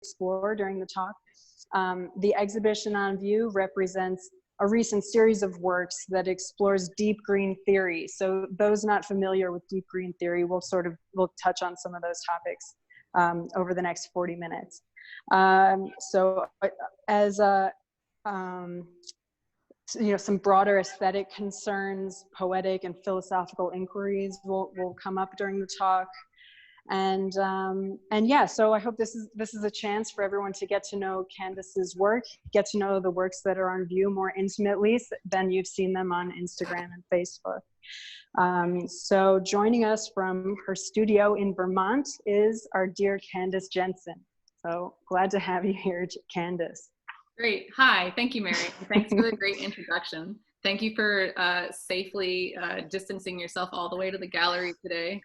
explore during the talk. The exhibition on view represents a recent series of works that explores deep green theory. So those not familiar with deep green theory, we'll touch on some of those topics over the next 40 minutes. So as some broader aesthetic concerns, poetic and philosophical inquiries will come up during the talk. And yeah, so I hope this is a chance for everyone to get to know Candace's work, get to know the works that are on view more intimately than you've seen them on Instagram and Facebook. So joining us from her studio in Vermont is our dear Candace Jensen. So glad to have you here, Candace. Great. Hi. Thank you, Mary. Thanks for the great introduction. Thank you for safely distancing yourself all the way to the gallery today.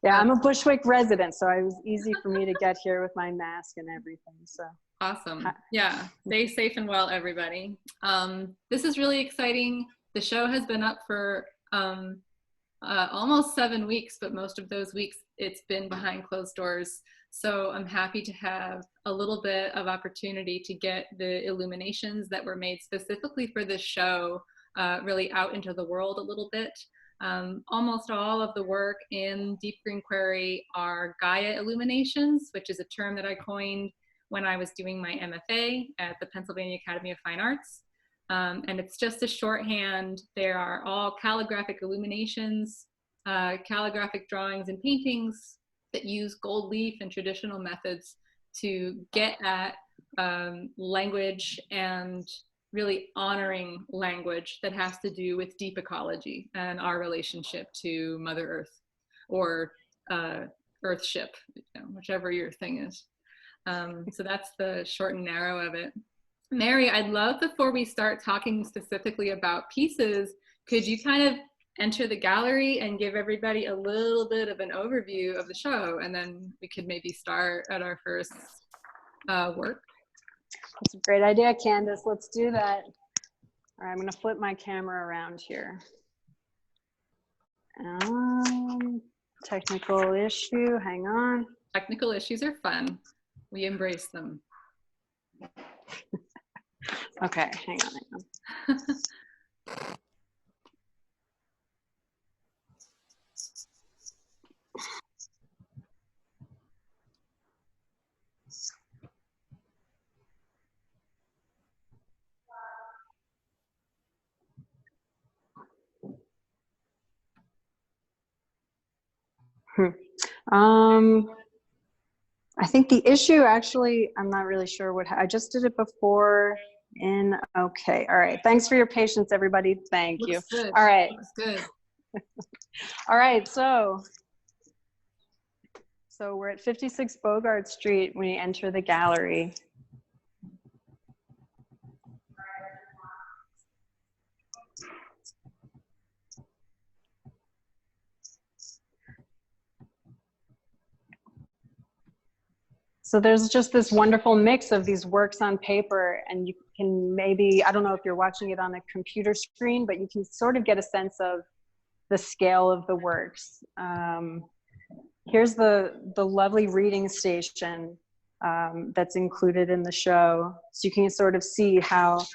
Yeah, I'm a Bushwick resident, so it was easy for me to get here with my mask and everything. So awesome. Yeah, stay safe and well, everybody. This is really exciting. The show has been up for almost 7 weeks, but most of those weeks it's been behind closed doors. So I'm happy to have a little bit of opportunity to get the illuminations that were made specifically for this show really out into the world a little bit. Almost all of the work in Deep Green Query are Gaia illuminations, which is a term that I coined when I was doing my MFA at the Pennsylvania Academy of Fine Arts. And it's just a shorthand. They are all calligraphic illuminations, calligraphic drawings and paintings that use gold leaf and traditional methods to get at language and really honoring language that has to do with deep ecology and our relationship to Mother Earth or Earthship, whichever your thing is. So that's the short and narrow of it. Mary, I'd love before we start talking specifically about pieces, could you kind of enter the gallery and give everybody a little bit of an overview of the show, and then we could maybe start at our first work? That's a great idea, Candace. Let's do that. All right, I'm going to flip my camera around here. Technical issue, hang on. Technical issues are fun. We embrace them. Okay, hang on. I think the issue actually, I'm not really sure what, I just did it before okay. All right. Thanks for your patience, everybody. Thank you. Good. All right. Looks good. All right. So we're at 56 Bogart Street when you enter the gallery. So there's just this wonderful mix of these works on paper, and you can maybe, I don't know if you're watching it on a computer screen, but you can sort of get a sense of the scale of the works. Here's the lovely reading station that's included in the show. So you can sort of see how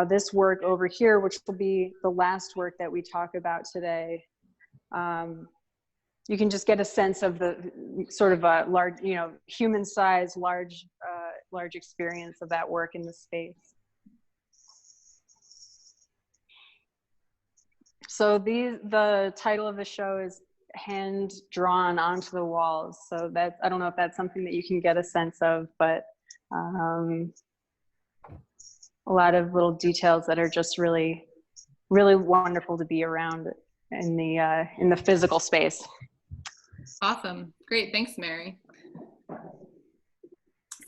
this work over here, which will be the last work that we talk about today, you can just get a sense of the sort of a large, human size, large experience of that work in the space. So the title of the show is Hand Drawn Onto the Walls. So that, I don't know if that's something that you can get a sense of, but a lot of little details that are just really, really wonderful to be around in the physical space. Awesome. Great. Thanks, Mary.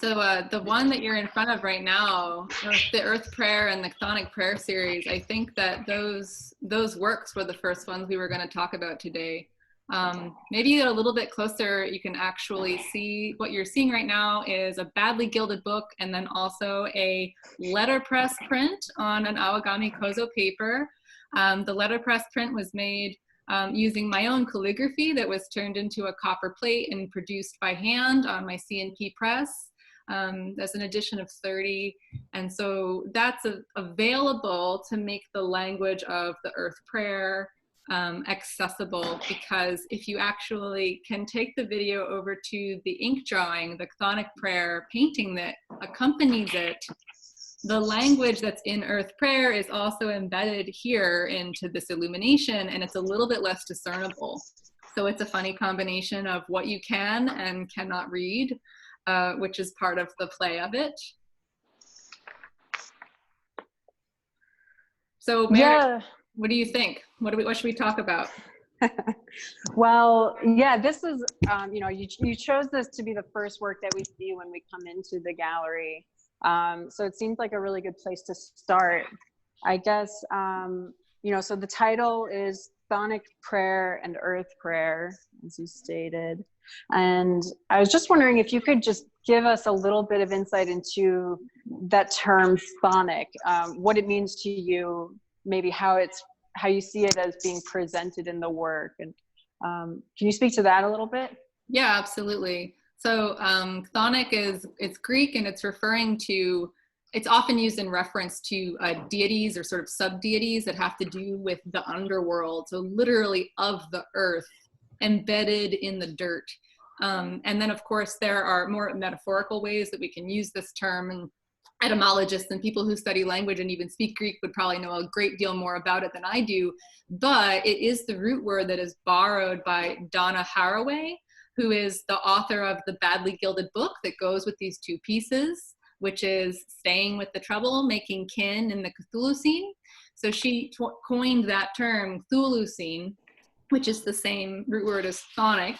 So the one that you're in front of right now, the Earth Prayer and the Chthonic Prayer series, I think that those works were the first ones we were going to talk about today. Maybe you get a little bit closer, you can actually see what you're seeing right now is a badly gilded book, and then also a letterpress print on an Awagami Kozo paper. The letterpress print was made using my own calligraphy that was turned into a copper plate and produced by hand on my CNP press. That's an edition of 30. And so that's available to make the language of the Earth Prayer accessible, because if you actually can take the video over to the ink drawing, the chthonic prayer painting that accompanies it, the language that's in Earth Prayer is also embedded here into this illumination, and it's a little bit less discernible. So it's a funny combination of what you can and cannot read, which is part of the play of it. So Mary, Yeah. what do you think? What should we talk about? Well, yeah, this is, you know, you chose this to be the first work that we see when we come into the gallery. So it seems like a really good place to start. I guess, you know, so the title is Chthonic Prayer and Earth Prayer, as you stated. And I was just wondering if you could just give us a little bit of insight into that term chthonic, what it means to you, maybe how you see it as being presented in the work. And can you speak to that a little bit? Yeah, absolutely. So chthonic it's Greek, and it's referring to, it's often used in reference to deities or sort of sub-deities that have to do with the underworld. So literally of the earth, embedded in the dirt. And then of course there are more metaphorical ways that we can use this term, and etymologists and people who study language and even speak Greek would probably know a great deal more about it than I do. But it is the root word that is borrowed by Donna Haraway, who is the author of the Badly Gilded book that goes with these two pieces, which is Staying with the Trouble, Making Kin in the Cthulhucene. So she coined that term, Cthulhucene, which is the same root word as chthonic.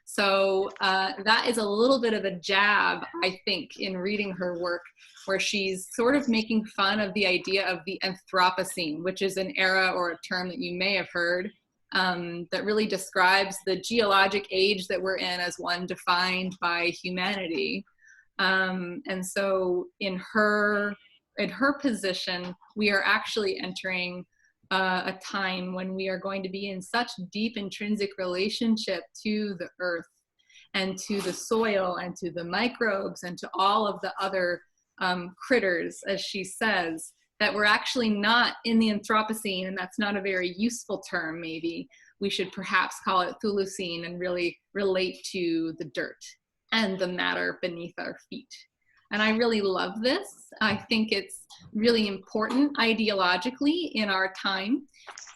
So that is a little bit of a jab, I think, in reading her work, where she's sort of making fun of the idea of the Anthropocene, which is an era or a term that you may have heard, that really describes the geologic age that we're in as one defined by humanity. And so in her position, we are actually entering a time when we are going to be in such deep intrinsic relationship to the earth and to the soil and to the microbes and to all of the other critters, as she says, that we're actually not in the Anthropocene, and that's not a very useful term. Maybe we should perhaps call it Thulucene and really relate to the dirt and the matter beneath our feet. And I really love this. I think it's really important ideologically in our time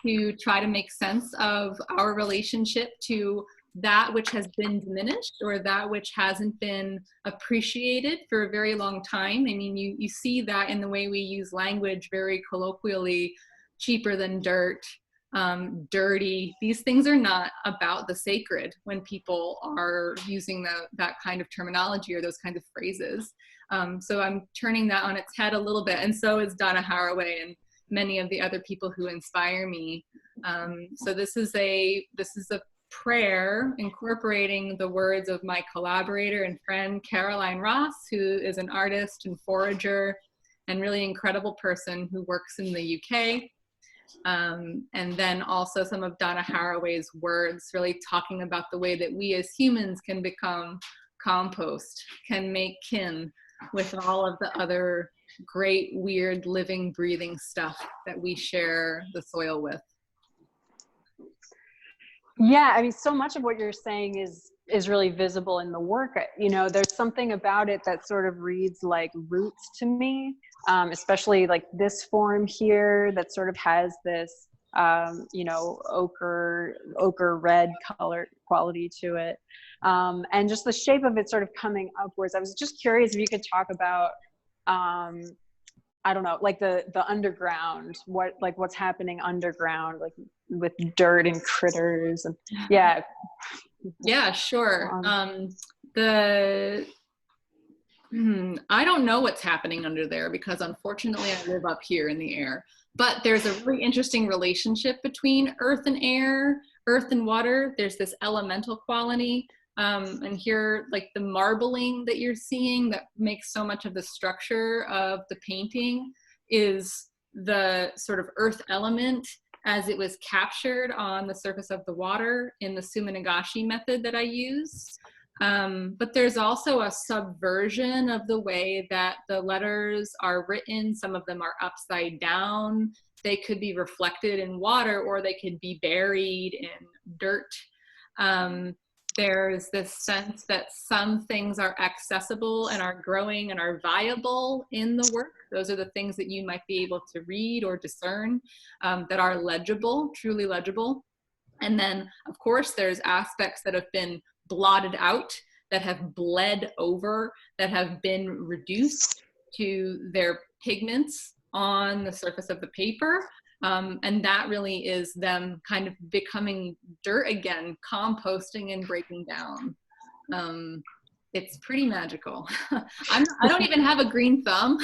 to try to make sense of our relationship to that which has been diminished or that which hasn't been appreciated for a very long time. I mean, you see that in the way we use language very colloquially: cheaper than dirt, dirty. These things are not about the sacred when people are using that kind of terminology or those kinds of phrases. So I'm turning that on its head a little bit, and so is Donna Haraway and many of the other people who inspire me. So this is a prayer incorporating the words of my collaborator and friend Caroline Ross, who is an artist and forager and really incredible person who works in the UK. And then also some of Donna Haraway's words, really talking about the way that we as humans can become compost, can make kin with all of the other great, weird, living, breathing stuff that we share the soil with. Yeah, I mean, so much of what you're saying is really visible in the work. You know, there's something about it that sort of reads like roots to me, especially like this form here that sort of has this, you know, ochre red color quality to it. And just the shape of it sort of coming upwards. I was just curious if you could talk about, I don't know, like the underground, what's happening underground, like with dirt and critters and yeah. Yeah, sure. I don't know what's happening under there because unfortunately I live up here in the air, but there's a really interesting relationship between earth and air, earth and water. There's this elemental quality. And here, like the marbling that you're seeing that makes so much of the structure of the painting is the sort of earth element. as it was captured on the surface of the water in the Suminagashi method that I use. But there's also a subversion of the way that the letters are written. Some of them are upside down. They could be reflected in water, or they could be buried in dirt. There's this sense that some things are accessible and are growing and are viable in the work. Those are the things that you might be able to read or discern, that are legible, truly legible. And then, of course, there's aspects that have been blotted out, that have bled over, that have been reduced to their pigments on the surface of the paper. And that really is them kind of becoming dirt again, composting and breaking down. It's pretty magical. I don't even have a green thumb.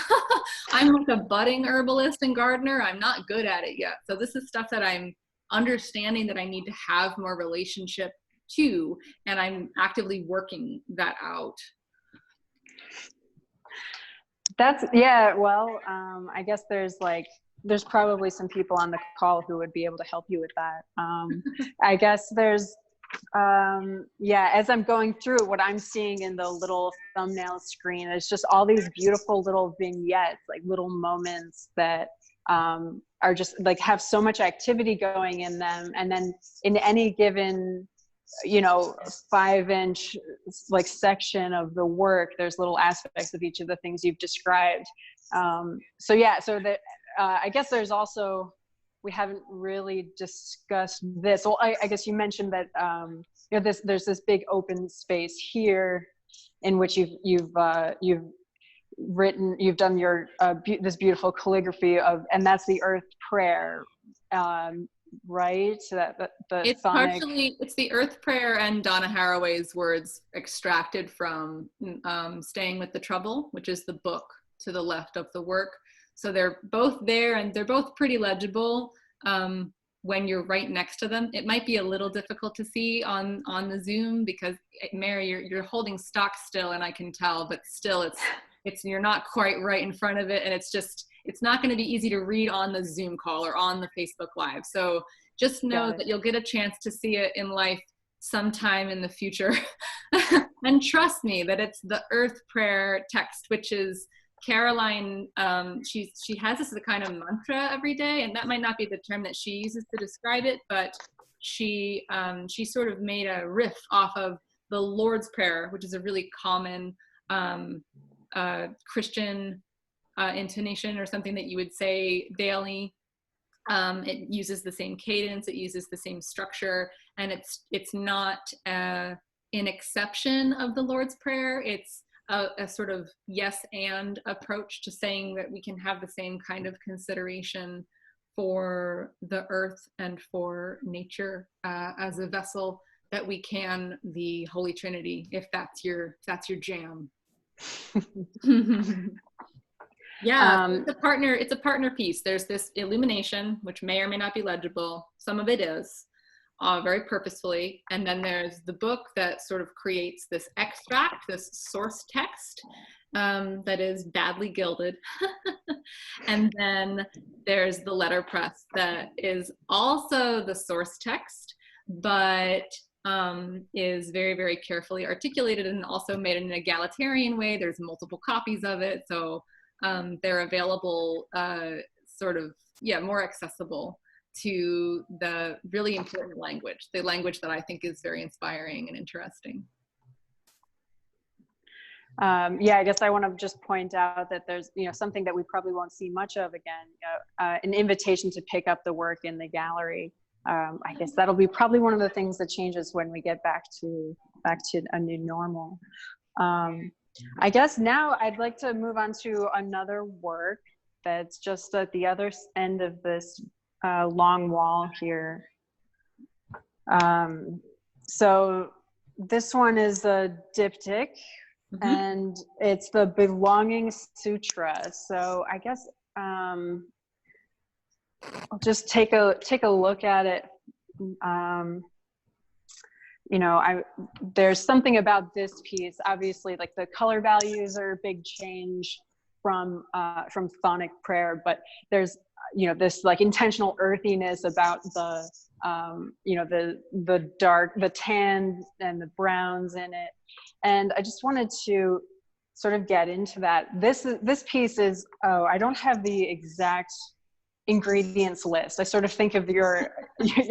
I'm like a budding herbalist and gardener. I'm not good at it yet. So this is stuff that I'm understanding that I need to have more relationship to, and I'm actively working that out. That's, yeah, well, I guess there's probably some people on the call who would be able to help you with that. I guess there's, yeah, as I'm going through, what I'm seeing in the little thumbnail screen is just all these beautiful little vignettes, like little moments that are just like have so much activity going in them. And then in any given, 5-inch like section of the work, there's little aspects of each of the things you've described. So yeah, so that I guess there's also, we haven't really discussed this. Well, I guess you mentioned that there's this big open space here in which you've done your this beautiful calligraphy of, and that's the Earth Prayer, right? So that the it's sonic... partially, it's the Earth Prayer and Donna Haraway's words extracted from Staying with the Trouble, which is the book to the left of the work. So they're both there, and they're both pretty legible when you're right next to them. It might be a little difficult to see on the Zoom because, Mary, you're holding stock still, and I can tell, but still it's you're not quite right in front of it, and it's not going to be easy to read on the Zoom call or on the Facebook Live. So just know that you'll get a chance to see it in life sometime in the future. And trust me that it's the Earth Prayer text, which is Caroline, she has this as a kind of mantra every day, and that might not be the term that she uses to describe it, but she sort of made a riff off of the Lord's Prayer, which is a really common Christian intonation, or something that you would say daily. It uses the same cadence, it uses the same structure, and it's not an exception of the Lord's Prayer. It's a sort of yes and approach to saying that we can have the same kind of consideration for the earth and for nature as a vessel that we can the Holy Trinity, if that's your jam. Yeah, it's a partner piece. There's this illumination, which may or may not be legible. Some of it is, very purposefully. And then there's the book that sort of creates this extract, this source text that is badly gilded. And then there's the letterpress that is also the source text, but is very, very carefully articulated and also made in an egalitarian way. There's multiple copies of it. So they're available more accessible to the really important language, the language that I think is very inspiring and interesting. Yeah, I guess I want to just point out that there's, something that we probably won't see much of again, an invitation to pick up the work in the gallery. I guess that'll be probably one of the things that changes when we get back to a new normal. I guess now I'd like to move on to another work that's just at the other end of this long wall here. So this one is a diptych, and it's the Belonging Sutra. So I guess I'll just take a look at it. There's something about this piece, obviously, like the color values are a big change from phonic prayer, but there's this like intentional earthiness about the, the dark, the tan and the browns in it. And I just wanted to sort of get into that. This piece is, I don't have the exact ingredients list. I sort of think of your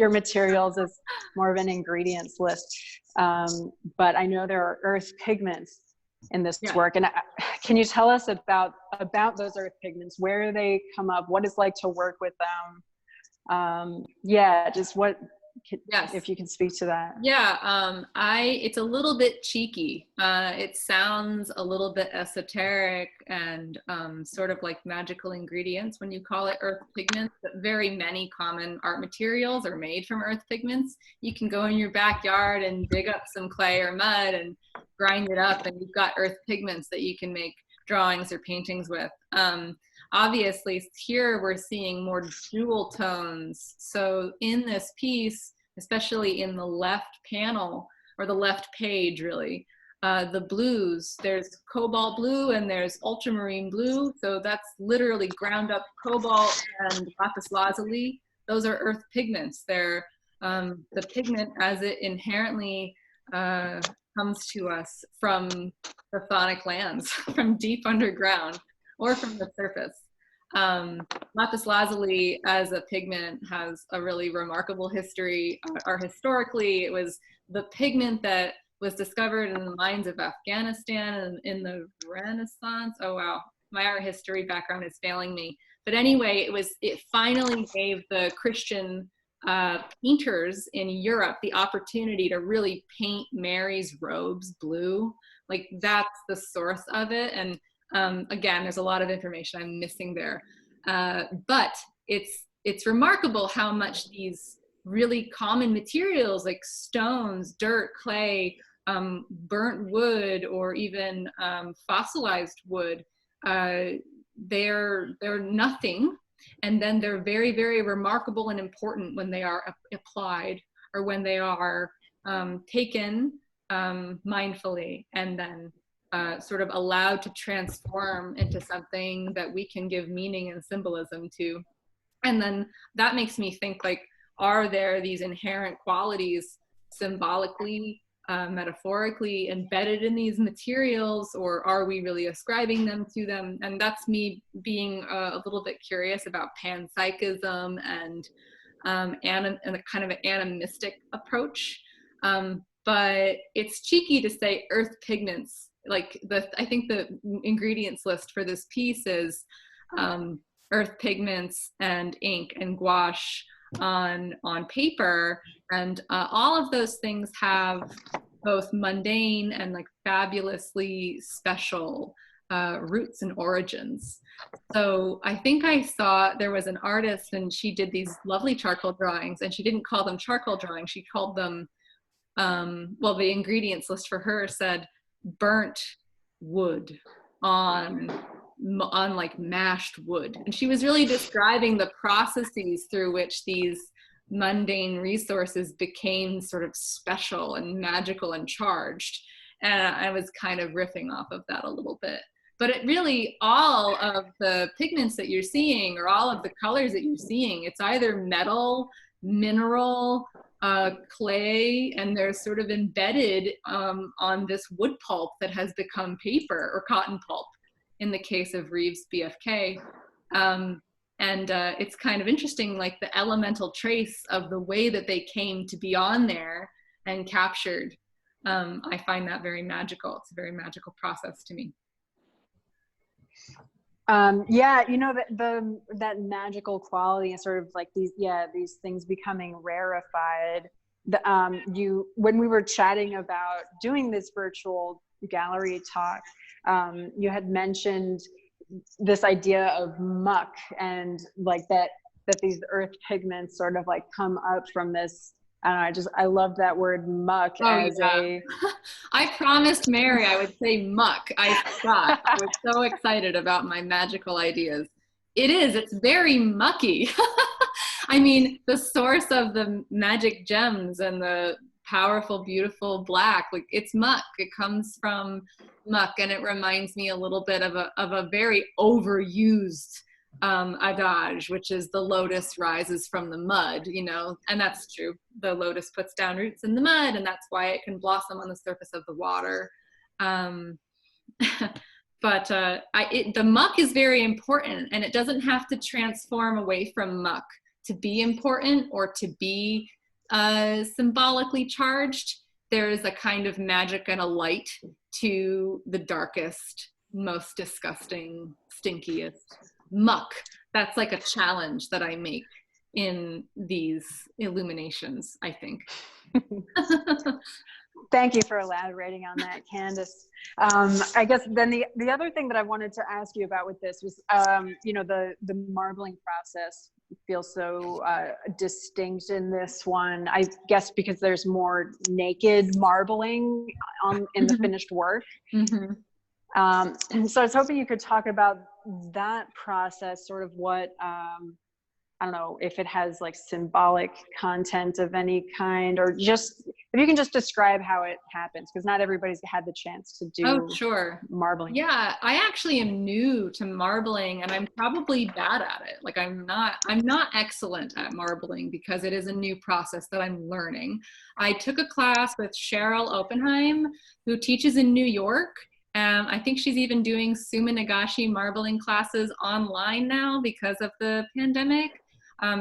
materials as more of an ingredients list. But I know there are earth pigments in this work. And can you tell us about those earth pigments, where they come up, what it's like to work with them? Just what, if you can speak to that. It's a little bit cheeky. It sounds a little bit esoteric and sort of like magical ingredients when you call it earth pigments, but very many common art materials are made from earth pigments. You can go in your backyard and dig up some clay or mud and grind it up, and you've got earth pigments that you can make drawings or paintings with. Obviously here we're seeing more jewel tones. So in this piece, especially in the left panel or the left page really, the blues, there's cobalt blue and there's ultramarine blue. So that's literally ground up cobalt and lapis lazuli. Those are earth pigments. They're the pigment as it inherently comes to us from the chthonic lands, from deep underground or from the surface. Lapis lazuli as a pigment has a really remarkable history, or historically it was the pigment that was discovered in the mines of Afghanistan and in the Renaissance. Oh wow, my art history background is failing me. But anyway, it finally gave the Christian painters in Europe the opportunity to really paint Mary's robes blue. Like that's the source of it. And again, there's a lot of information I'm missing there. But it's remarkable how much these really common materials like stones, dirt, clay, burnt wood, or even fossilized wood, they're nothing. And then they're very, very remarkable and important when they are applied, or when they are taken mindfully and then sort of allowed to transform into something that we can give meaning and symbolism to. And then that makes me think, like, are there these inherent qualities symbolically, metaphorically embedded in these materials, or are we really ascribing them to them? And that's me being a little bit curious about panpsychism and a kind of an animistic approach. But it's cheeky to say earth pigments. Like I think the ingredients list for this piece is earth pigments and ink and gouache on paper, and all of those things have both mundane and like fabulously special roots and origins. So I think I saw there was an artist and she did these lovely charcoal drawings, and she didn't call them charcoal drawings, she called them well, the ingredients list for her said burnt wood on like mashed wood. And she was really describing the processes through which these mundane resources became sort of special and magical and charged. And I was kind of riffing off of that a little bit. But it really, all of the pigments that you're seeing, or all of the colors that you're seeing, it's either metal, mineral, clay, and they're sort of embedded on this wood pulp that has become paper or cotton pulp in the case of Reeves BFK. And it's kind of interesting, like the elemental trace of the way that they came to be on there and captured. I find that very magical. It's a very magical process to me. Yeah, you know, that magical quality and sort of like these things becoming rarefied. When we were chatting about doing this virtual gallery talk, you had mentioned this idea of muck, and like that these earth pigments sort of like come up from this. I don't know, I love that word muck. I promised Mary I would say muck. I forgot. I was so excited about my magical ideas. It's very mucky. I mean, the source of the magic gems and the powerful, beautiful black, like it's muck. It comes from muck, and it reminds me a little bit of a very overused adage, which is the lotus rises from the mud, you know, and that's true. The lotus puts down roots in the mud, and that's why it can blossom on the surface of the water. But the muck is very important, and it doesn't have to transform away from muck to be important or to be symbolically charged. There is a kind of magic and a light to the darkest, most disgusting, stinkiest muck. That's like a challenge that I make in these illuminations, I think. Thank you for elaborating on that, Candace. I guess then the other thing that I wanted to ask you about with this was, you know, the marbling process feels so distinct in this one. I guess because there's more naked marbling in the finished work. Mm-hmm. So I was hoping you could talk about that process, sort of what, I don't know if it has like symbolic content of any kind, or just if you can just describe how it happens, because not everybody's had the chance to do marbling. Yeah, I actually am new to marbling, and I'm probably bad at it. Like I'm not excellent at marbling because it is a new process that I'm learning. I took a class with Cheryl Oppenheim, who teaches in New York. I think she's even doing Suma Nagashi marbling classes online now because of the pandemic.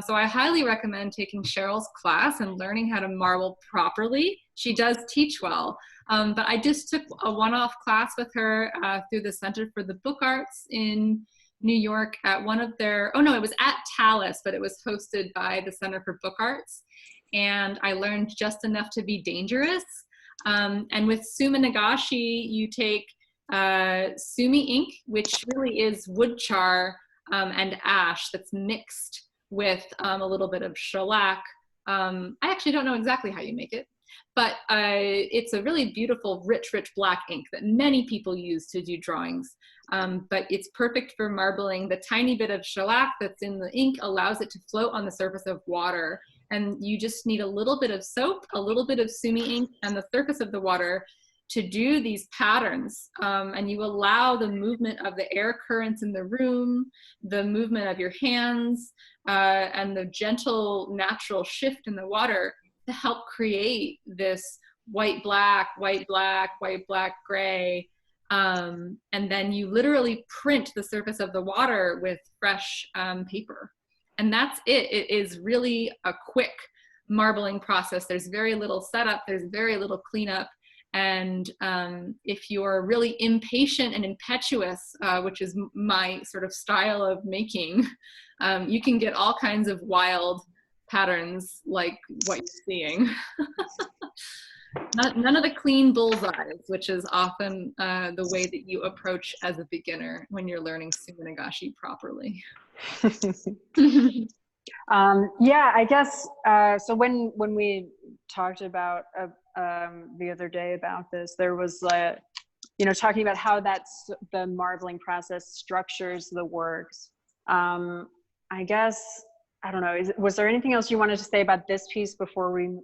So I highly recommend taking Cheryl's class and learning how to marble properly. She does teach well. But I just took a one-off class with her through the Center for the Book Arts in New York at one of their, it was at Tallis, but it was hosted by the Center for Book Arts. And I learned just enough to be dangerous. And with Suma Nagashi, you take sumi ink, which really is wood char and ash that's mixed with a little bit of shellac. I actually don't know exactly how you make it, but it's a really beautiful, rich black ink that many people use to do drawings. But it's perfect for marbling. The tiny bit of shellac that's in the ink allows it to float on the surface of water. And you just need a little bit of soap, a little bit of sumi ink, and the surface of the water to do these patterns. And you allow the movement of the air currents in the room, the movement of your hands, and the gentle natural shift in the water to help create this white, black, gray. And then you literally print the surface of the water with fresh paper. And that's it. It is really a quick marbling process. There's very little setup. There's very little cleanup. And if you're really impatient and impetuous, which is my sort of style of making, you can get all kinds of wild patterns like what you're seeing. None of the clean bullseyes, which is often the way that you approach as a beginner when you're learning Suma Nagashi properly. Yeah, I guess, so when we talked about the other day about this, there was talking about how that's the marbling process structures the works. I guess, I don't know, was there anything else you wanted to say about this piece before we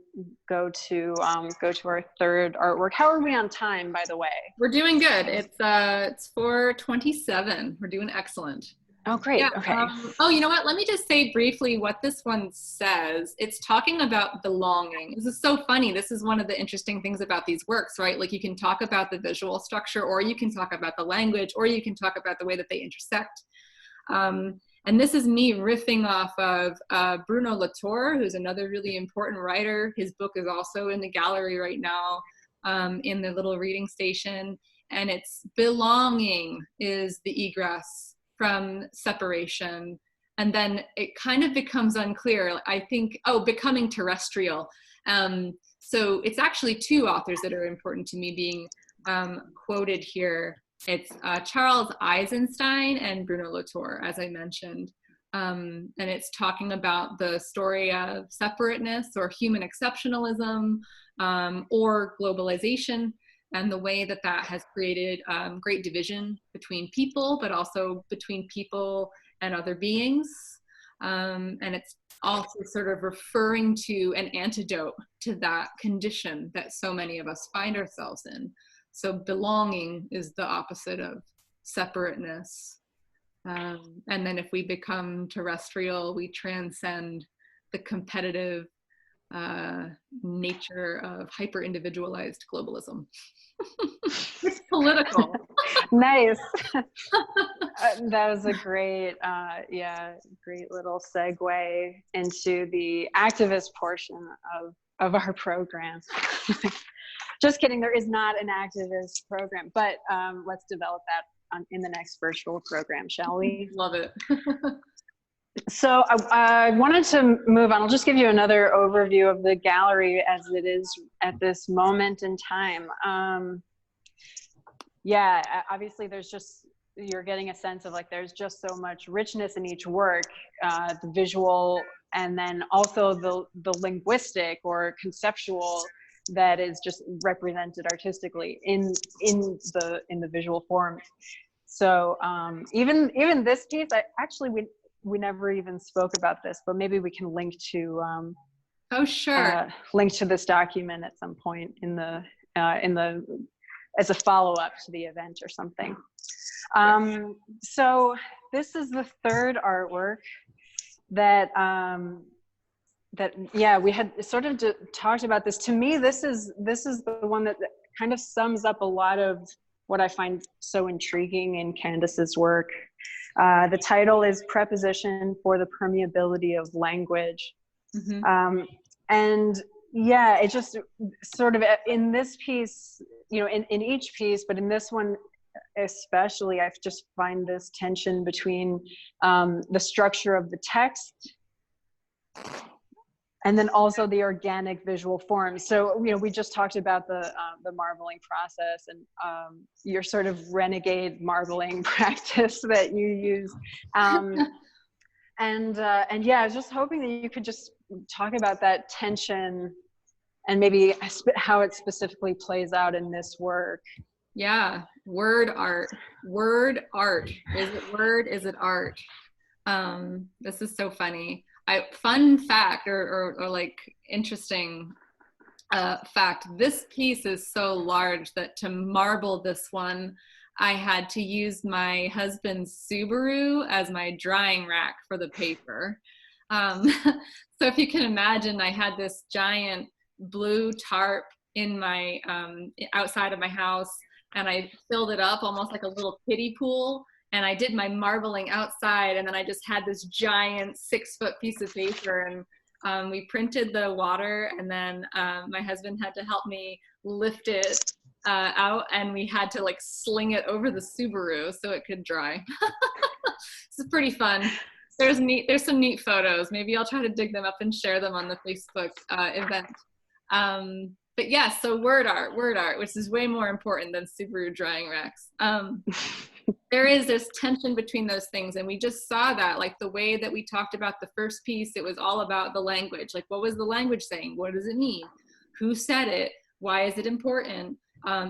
go to our third artwork? How are we on time, by the way? We're doing good. It's 4:27. We're doing excellent. Oh, great. Yeah. Okay. You know what? Let me just say briefly what this one says. It's talking about belonging. This is so funny. This is one of the interesting things about these works, right? Like you can talk about the visual structure, or you can talk about the language, or you can talk about the way that they intersect. And this is me riffing off of Bruno Latour, who's another really important writer. His book is also in the gallery right now in the little reading station. And it's belonging is the egress from separation. And then it kind of becomes unclear, I think, becoming terrestrial. So it's actually two authors that are important to me being quoted here. It's Charles Eisenstein and Bruno Latour, as I mentioned. And it's talking about the story of separateness or human exceptionalism or globalization, and the way that that has created great division between people, but also between people and other beings. And it's also sort of referring to an antidote to that condition that so many of us find ourselves in. So belonging is the opposite of separateness. And then if we become terrestrial, we transcend the competitive nature of hyper-individualized globalism. It's political. Nice. That was a great, great little segue into the activist portion of our program. Just kidding, there is not an activist program, but let's develop that in the next virtual program, shall we? Love it. So I wanted to move on. I'll just give you another overview of the gallery as it is at this moment in time. Yeah, obviously you're getting a sense of like, there's just so much richness in each work, the visual, and then also the linguistic or conceptual that is just represented artistically in the visual form. So even this piece, we never even spoke about this, but maybe we can link to oh, sure. Link to this document at some point in the as a follow-up to the event or something. So this is the third artwork that we had sort of talked about this. To me, this is the one that kind of sums up a lot of what I find so intriguing in Candace's work. The title is Preposition for the Permeability of Language. Mm-hmm. And yeah, it just sort of in this piece, you know, in each piece, but in this one especially, I just find this tension between the structure of the text and then also the organic visual form. So, you know, we just talked about the marbling process and your sort of renegade marbling practice that you use. And yeah, I was just hoping that you could just talk about that tension and maybe how it specifically plays out in this work. Yeah, word art. Word art. Is it word? Is it art? This is so funny. Fun fact or like interesting fact, this piece is so large that to marble this one, I had to use my husband's Subaru as my drying rack for the paper. So if you can imagine, I had this giant blue tarp in my outside of my house, and I filled it up almost like a little kiddie pool, and I did my marbling outside, and then I just had this giant 6-foot piece of paper, and we printed the water, and then my husband had to help me lift it out, and we had to like sling it over the Subaru so it could dry. This is pretty fun. There's some neat photos. Maybe I'll try to dig them up and share them on the Facebook event. But yeah, so word art, which is way more important than Subaru drying racks. There is this tension between those things, and we just saw that, like the way that we talked about the first piece, it was all about the language. Like, what was the language saying? What does it mean? Who said it? Why is it important?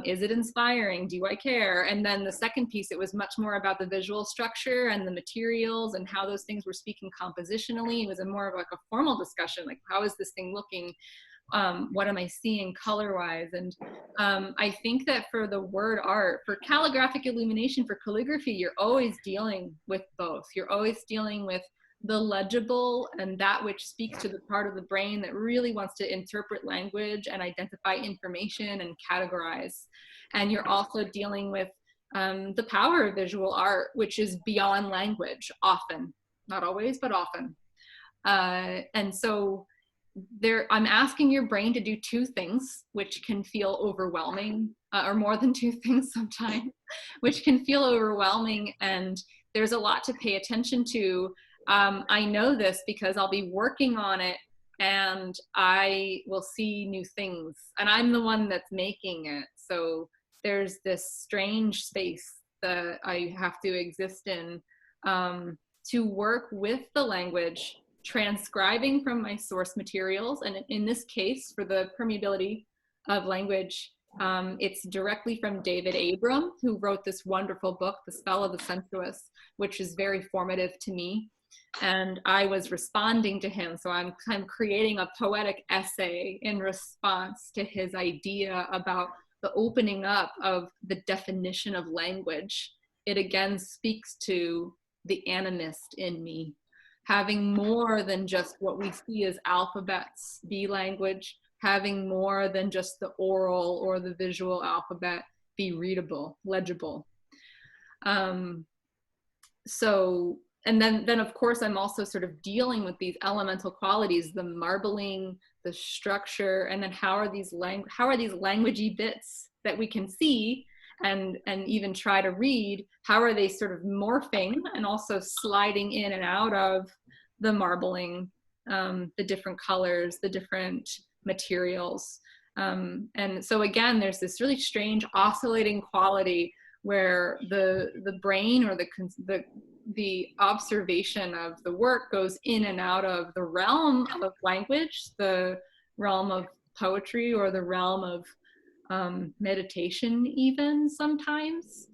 Is it inspiring? Do I care? And then the second piece, it was much more about the visual structure and the materials and how those things were speaking compositionally. It was more of like a formal discussion, like how is this thing looking? What am I seeing color-wise? And I think that for the word art, for calligraphic illumination, for calligraphy, you're always dealing with both. You're always dealing with the legible and that which speaks to the part of the brain that really wants to interpret language and identify information and categorize. And you're also dealing with the power of visual art, which is beyond language often, not always, but often. And so I'm asking your brain to do two things, which can feel overwhelming, or more than two things sometimes, which can feel overwhelming. And there's a lot to pay attention to. I know this because I'll be working on it and I will see new things, and I'm the one that's making it. So there's this strange space that I have to exist in to work with the language, transcribing from my source materials. And in this case, for the permeability of language, it's directly from David Abram, who wrote this wonderful book, The Spell of the Sensuous, which is very formative to me. And I was responding to him. So I'm kind of creating a poetic essay in response to his idea about the opening up of the definition of language. It again speaks to the animist in me, having more than just what we see as alphabets, be language, having more than just the oral or the visual alphabet, be readable, legible. So, and then of course I'm also sort of dealing with these elemental qualities, the marbling, the structure, and then how are these languagey bits that we can see and even try to read, how are they sort of morphing and also sliding in and out of the marbling, the different colors, the different materials. And so again, there's this really strange oscillating quality where the brain or the observation of the work goes in and out of the realm of language, the realm of poetry, or the realm of meditation even sometimes.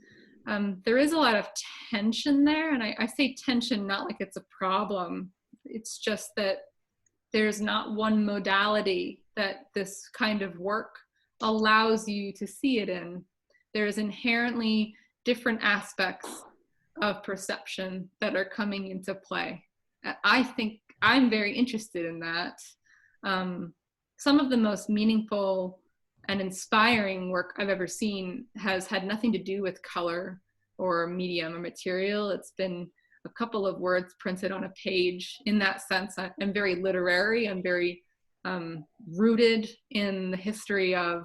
There is a lot of tension there, and I say tension not like it's a problem. It's just that there's not one modality that this kind of work allows you to see it in. There's inherently different aspects of perception that are coming into play. I think I'm very interested in that. Some of the most meaningful and inspiring work I've ever seen has had nothing to do with color or medium or material. It's been a couple of words printed on a page. In that sense, I'm very literary. I'm very rooted in the history of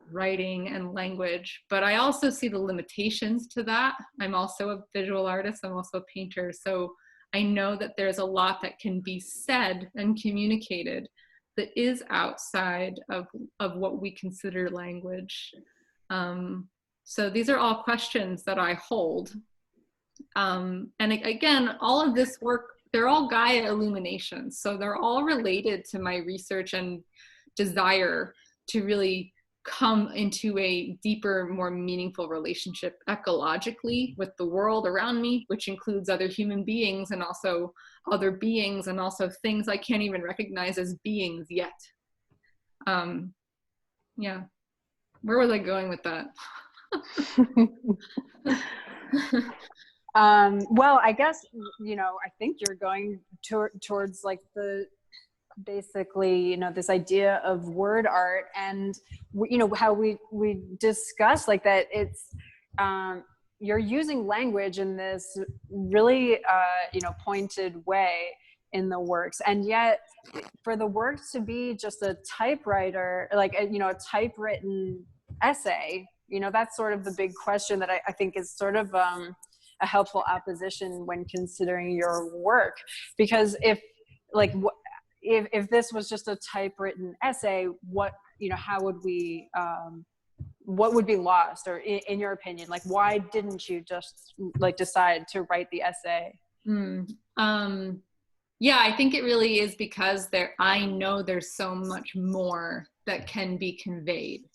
writing and language, but I also see the limitations to that. I'm also a visual artist. I'm also a painter. So I know that there's a lot that can be said and communicated that is outside of what we consider language. So these are all questions that I hold. And again, all of this work, they're all Gaia illuminations. So they're all related to my research and desire to really come into a deeper, more meaningful relationship ecologically with the world around me, which includes other human beings and also other beings and also things I can't even recognize as beings yet. Yeah, where was I going with that? Well, I guess, I think you're going towards like basically, this idea of word art and, how we discussed like that it's, you're using language in this really, pointed way in the works. And yet for the work to be just a typewriter, like, a typewritten essay, that's sort of the big question that I think is sort of, a helpful opposition when considering your work. Because if this was just a typewritten essay, how would we, what would be lost, or in your opinion, like, why didn't you just decide to write the essay? Yeah, I think it really is because I know there's so much more that can be conveyed.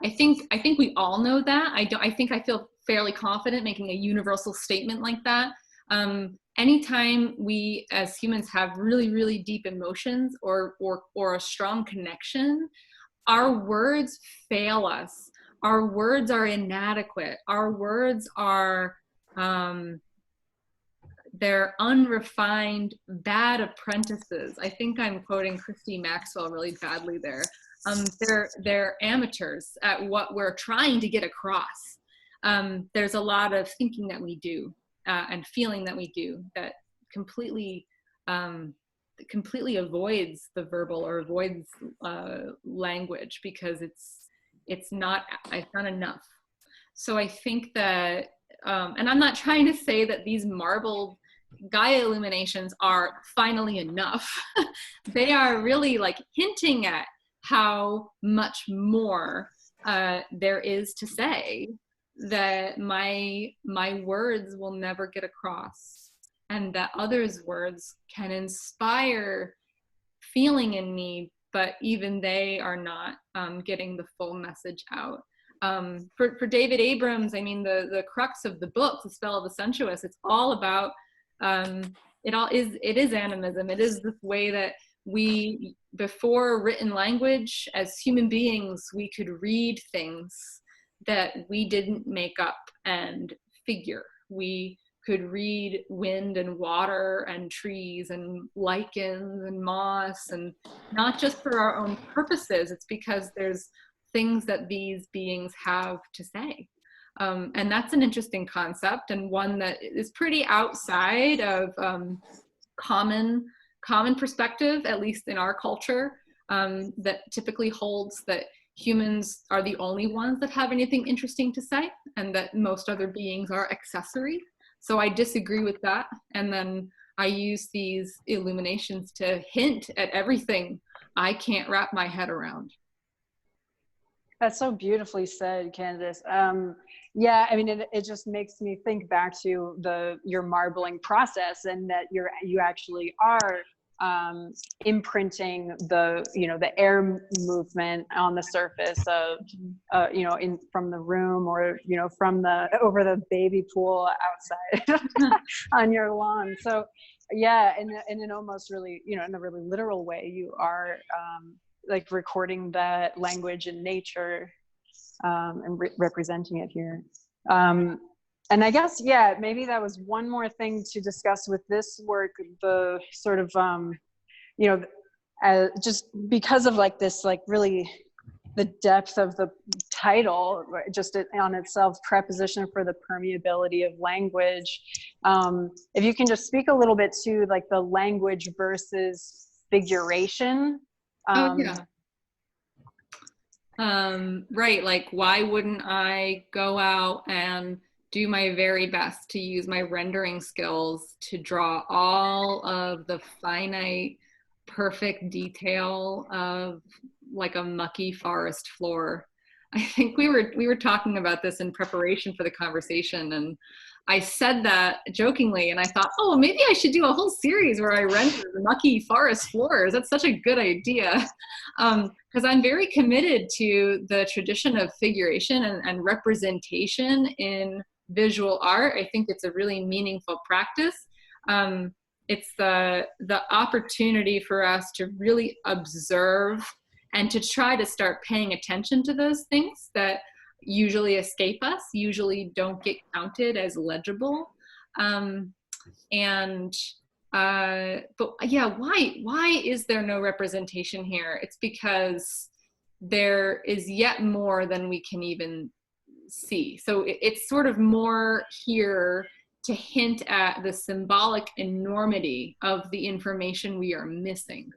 I think we all know that. I think I feel fairly confident making a universal statement like that. Anytime we as humans have really, really deep emotions or a strong connection, our words fail us. Our words are inadequate. Our words are, they're unrefined, bad apprentices. I think I'm quoting Christy Maxwell really badly there. They're amateurs at what we're trying to get across. There's a lot of thinking that we do and feeling that we do that completely avoids the verbal or avoids language because it's not enough. So I think that, and I'm not trying to say that these marbled Gaia illuminations are finally enough. They are really like hinting at how much more there is to say that my words will never get across, and that others' words can inspire feeling in me, but even they are not getting the full message out. For David Abrams, I mean, the crux of the book, The Spell of the Sensuous, it's all about, it is animism. It is this way that we, before written language, as human beings, we could read things that we didn't make up and figure. We could read wind and water and trees and lichens and moss, and not just for our own purposes. It's because there's things that these beings have to say. And that's an interesting concept, and one that is pretty outside of common perspective, at least in our culture, that typically holds that humans are the only ones that have anything interesting to say, and that most other beings are accessory. So I disagree with that. And then I use these illuminations to hint at everything I can't wrap my head around. That's so beautifully said, Candace. Yeah, I mean, it just makes me think back to your marbling process, and that you actually are imprinting the air movement on the surface of from the room, or from over the baby pool outside on your lawn. So yeah, in an almost really in a really literal way, you are like recording that language in nature, and representing it here. And I guess, yeah, maybe that was one more thing to discuss with this work, the sort of, just because of like this, like really the depth of the title, just on itself, preposition for the permeability of language. If you can just speak a little bit to like the language versus figuration. Oh, yeah. Right, like why wouldn't I go out and do my very best to use my rendering skills to draw all of the finite, perfect detail of like a mucky forest floor. I think we were talking about this in preparation for the conversation, and I said that jokingly, and I thought, oh, maybe I should do a whole series where I render mucky forest floors. That's such a good idea. Because I'm very committed to the tradition of figuration and representation in visual art. I think it's a really meaningful practice. It's the opportunity for us to really observe and to try to start paying attention to those things that usually escape us, usually don't get counted as legible. But yeah, why is there no representation here? It's because there is yet more than we can even see. So it's sort of more here to hint at the symbolic enormity of the information we are missing.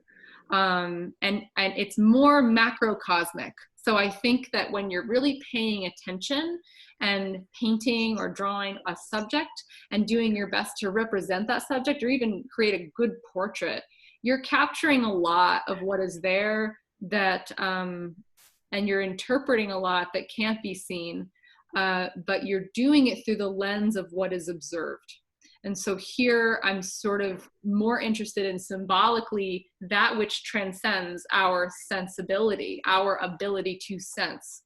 And it's more macrocosmic. So I think that when you're really paying attention and painting or drawing a subject and doing your best to represent that subject, or even create a good portrait, you're capturing a lot of what is there, that and you're interpreting a lot that can't be seen, but you're doing it through the lens of what is observed. And so here I'm sort of more interested in symbolically that which transcends our sensibility, our ability to sense.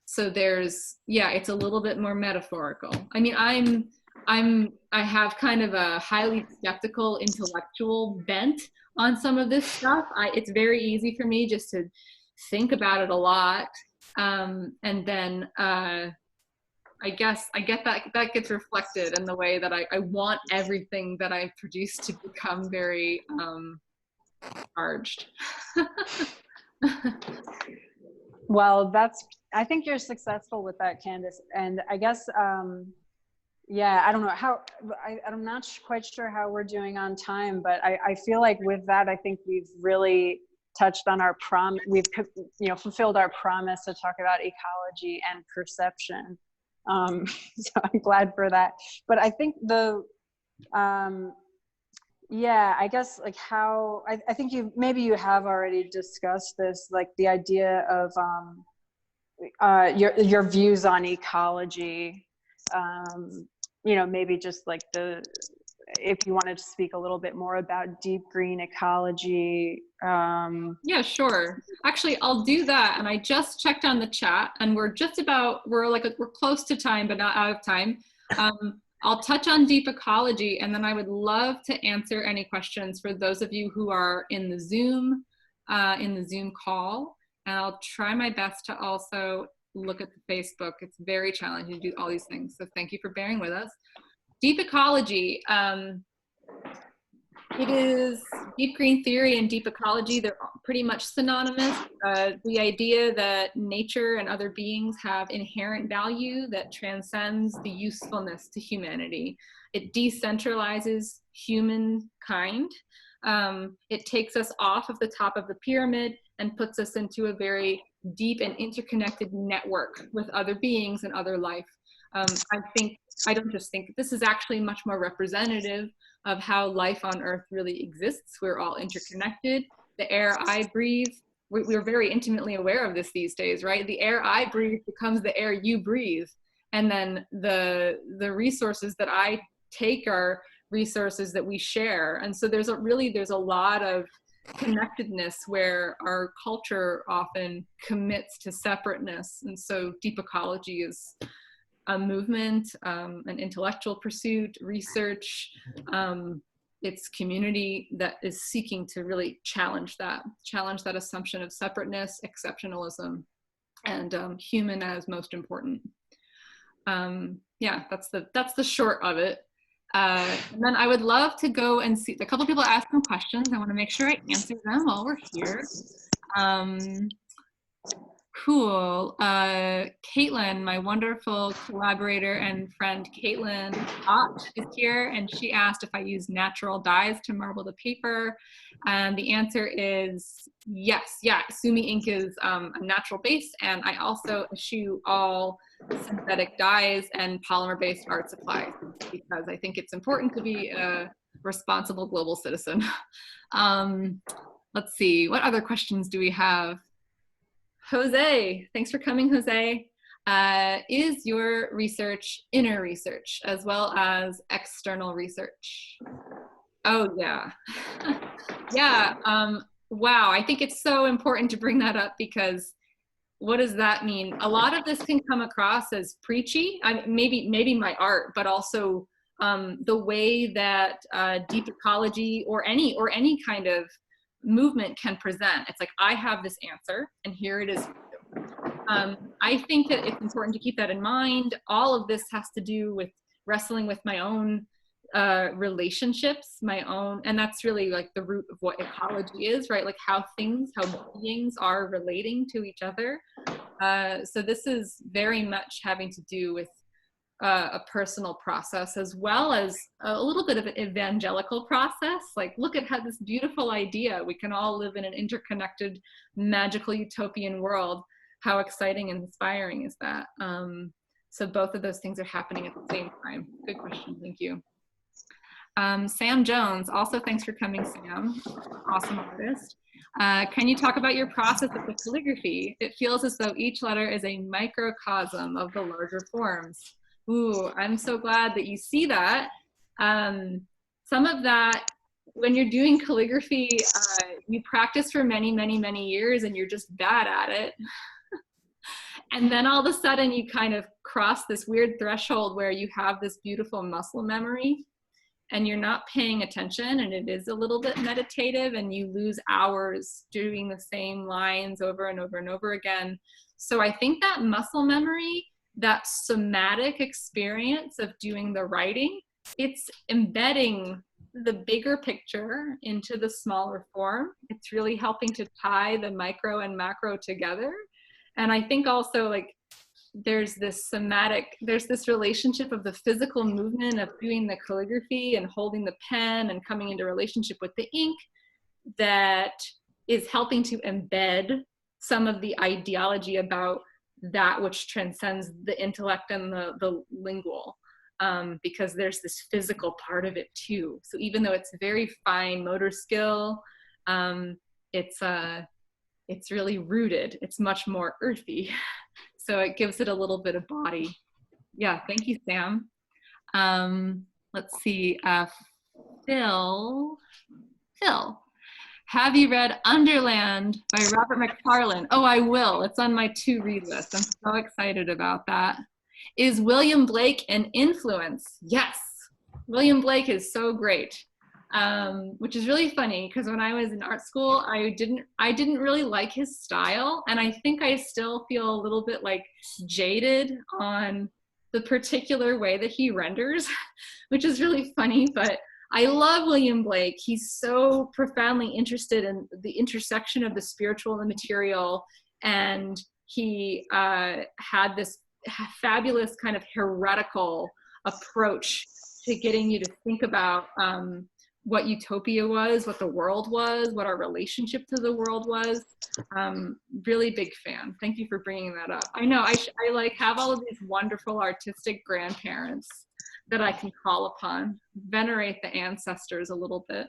So there's, yeah, it's a little bit more metaphorical. I mean, I have kind of a highly skeptical intellectual bent on some of this stuff. It's very easy for me just to think about it a lot. And then, I guess I get that gets reflected in the way that I want everything that I produce to become very charged. Well, I think you're successful with that, Candace. And I guess, yeah, I don't know how, I'm not quite sure how we're doing on time, but I feel like with that, I think we've really touched on our we've fulfilled our promise to talk about ecology and perception. So I'm glad for that. But I think yeah, I guess like how, I think maybe you have already discussed this, like the idea of your views on ecology, maybe just like if you wanted to speak a little bit more about deep green ecology. Yeah, sure. Actually, I'll do that. And I just checked on the chat, and we're close to time, but not out of time. I'll touch on deep ecology, and then I would love to answer any questions for those of you who are in the Zoom call. And I'll try my best to also look at the Facebook. It's very challenging to do all these things. So thank you for bearing with us. deep ecology. It is deep green theory and deep ecology. They're pretty much synonymous. The idea that nature and other beings have inherent value that transcends the usefulness to humanity. It decentralizes humankind. It takes us off of the top of the pyramid and puts us into a very deep and interconnected network with other beings and other life. I don't just think, this is actually much more representative of how life on Earth really exists. We're all interconnected. The air I breathe, we're very intimately aware of this these days, right? The air I breathe becomes the air you breathe. And then the resources that I take are resources that we share. And so there's a lot of connectedness where our culture often commits to separateness. And so deep ecology is a movement, an intellectual pursuit, research. It's community that is seeking to really challenge that assumption of separateness, exceptionalism, and human as most important. Yeah, that's the short of it. And then I would love to go and see, a couple people asked some questions. I want to make sure I answer them while we're here. Cool. Caitlin, my wonderful collaborator and friend Caitlin Ott is here, and she asked if I use natural dyes to marble the paper. And the answer is yes. Yeah, Sumi ink is a natural base, and I also eschew all synthetic dyes and polymer-based art supplies because I think it's important to be a responsible global citizen. Let's see, what other questions do we have? Jose, thanks for coming, Jose. Is your research inner research as well as external research? Oh, yeah. Yeah, wow, I think it's so important to bring that up because what does that mean? A lot of this can come across as preachy, maybe my art, but also the way that deep ecology or any kind of movement can present. It's like, I have this answer and here it is. I think that it's important to keep that in mind. All of this has to do with wrestling with my own relationships, and that's really like the root of what ecology is, right? Like how beings are relating to each other. So this is very much having to do with a personal process as well as a little bit of an evangelical process. Like, look at how this beautiful idea, we can all live in an interconnected, magical, utopian world. How exciting and inspiring is that? So both of those things are happening at the same time. Good question, thank you. Sam Jones, also thanks for coming, Sam. Awesome artist. Can you talk about your process of the calligraphy? It feels as though each letter is a microcosm of the larger forms. Ooh, I'm so glad that you see that. Some of that, when you're doing calligraphy, you practice for many, many, many years and you're just bad at it. And then all of a sudden you kind of cross this weird threshold where you have this beautiful muscle memory and you're not paying attention, and it is a little bit meditative, and you lose hours doing the same lines over and over and over again. So I think that muscle memory, that somatic experience of doing the writing, it's embedding the bigger picture into the smaller form. It's really helping to tie the micro and macro together. And I think also, like, there's this relationship of the physical movement of doing the calligraphy and holding the pen and coming into relationship with the ink that is helping to embed some of the ideology about that which transcends the intellect and the lingual, because there's this physical part of it too. So even though it's very fine motor skill, it's really rooted. It's much more earthy. So it gives it a little bit of body. Yeah, thank you, Sam. Let's see, Phil, have you read Underland by Robert McFarlane? Oh, I will. It's on my to-read list. I'm so excited about that. Is William Blake an influence? Yes, William Blake is so great. Which is really funny because when I was in art school, I didn't really like his style, and I think I still feel a little bit like jaded on the particular way that he renders, which is really funny, but I love William Blake. He's so profoundly interested in the intersection of the spiritual and the material, and he had this fabulous kind of heretical approach to getting you to think about what utopia was, what the world was, what our relationship to the world was. Really big fan. Thank you for bringing that up. I know I like have all of these wonderful artistic grandparents that I can call upon, venerate the ancestors a little bit.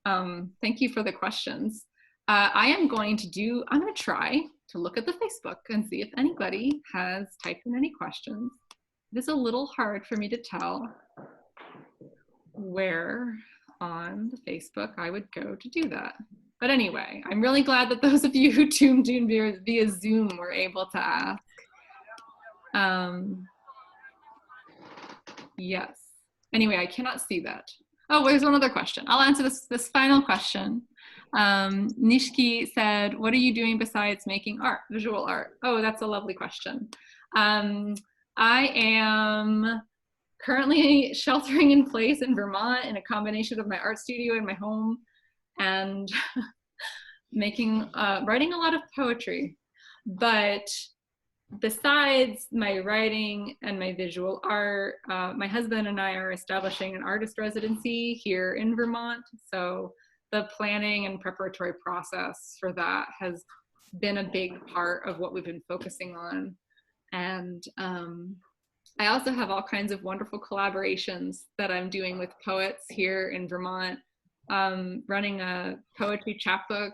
Thank you for the questions. I'm going to try to look at the Facebook and see if anybody has typed in any questions. It is a little hard for me to tell where on the Facebook I would go to do that. But anyway, I'm really glad that those of you who tuned in via Zoom were able to ask. Yes. Anyway, I cannot see that. Oh, there's one other question. I'll answer this final question. Nishki said, what are you doing besides making art, visual art? Oh, that's a lovely question. I am currently sheltering in place in Vermont in a combination of my art studio and my home, and writing a lot of poetry. But besides my writing and my visual art, my husband and I are establishing an artist residency here in Vermont. So the planning and preparatory process for that has been a big part of what we've been focusing on. And I also have all kinds of wonderful collaborations that I'm doing with poets here in Vermont, running a poetry chapbook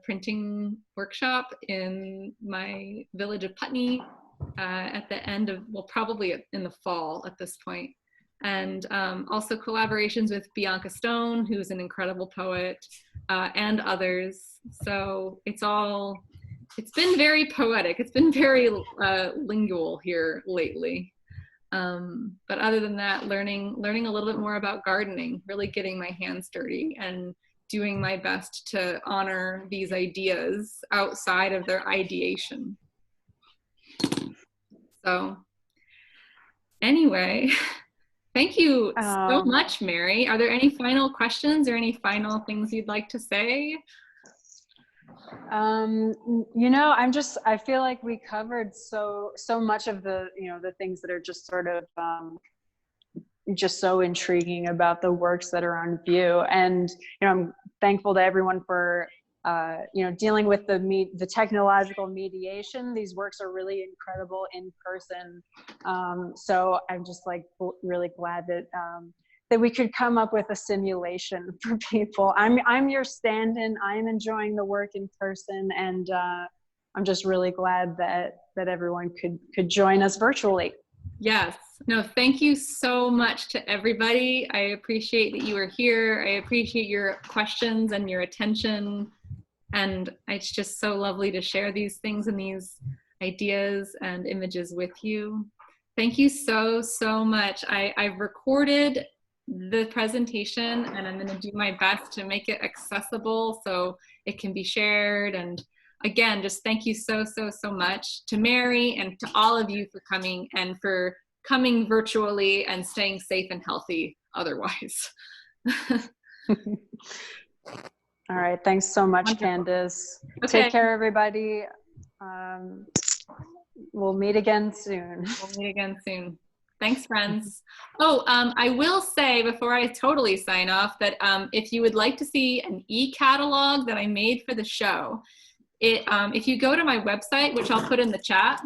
printing workshop in my village of Putney at the end of, well, probably in the fall at this point. And also collaborations with Bianca Stone, who's an incredible poet, and others. So it's been very poetic. It's been very lingual here lately. But other than that, learning a little bit more about gardening, really getting my hands dirty and doing my best to honor these ideas outside of their ideation. So anyway, thank you so much, Mary. Are there any final questions or any final things you'd like to say? You know, I feel like we covered so much of the, the things that are just sort of just so intriguing about the works that are on view. And, I'm thankful to everyone for, dealing with the technological mediation. These works are really incredible in person. So I'm just like really glad that we could come up with a simulation for people. I'm your stand-in. I'm enjoying the work in person, and I'm just really glad that everyone could join us virtually. Yes. No, thank you so much to everybody. I appreciate that you are here. I appreciate your questions and your attention. And it's just so lovely to share these things and these ideas and images with you. Thank you so much. I've recorded the presentation, and I'm going to do my best to make it accessible so it can be shared. And again, just thank you so much to Mary and to all of you for coming, and for coming virtually and staying safe and healthy otherwise. All right. Thanks so much, wonderful. Candace. Okay. Take care, everybody. We'll meet again soon. Thanks, friends. Oh, I will say before I totally sign off that if you would like to see an e-catalog that I made for the show, if you go to my website, which I'll put in the chat,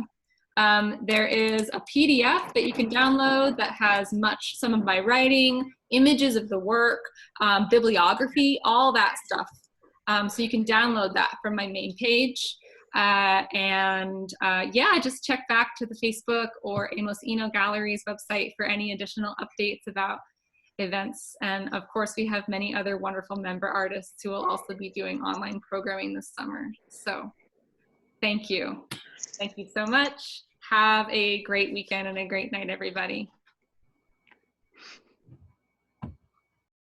there is a PDF that you can download that has some of my writing, images of the work, bibliography, all that stuff. So you can download that from my main page. Yeah, just check back to the Facebook or Amos Gallery's website for any additional updates about events. And of course, we have many other wonderful member artists who will also be doing online programming this summer. So thank you. Thank you so much. Have a great weekend and a great night, everybody.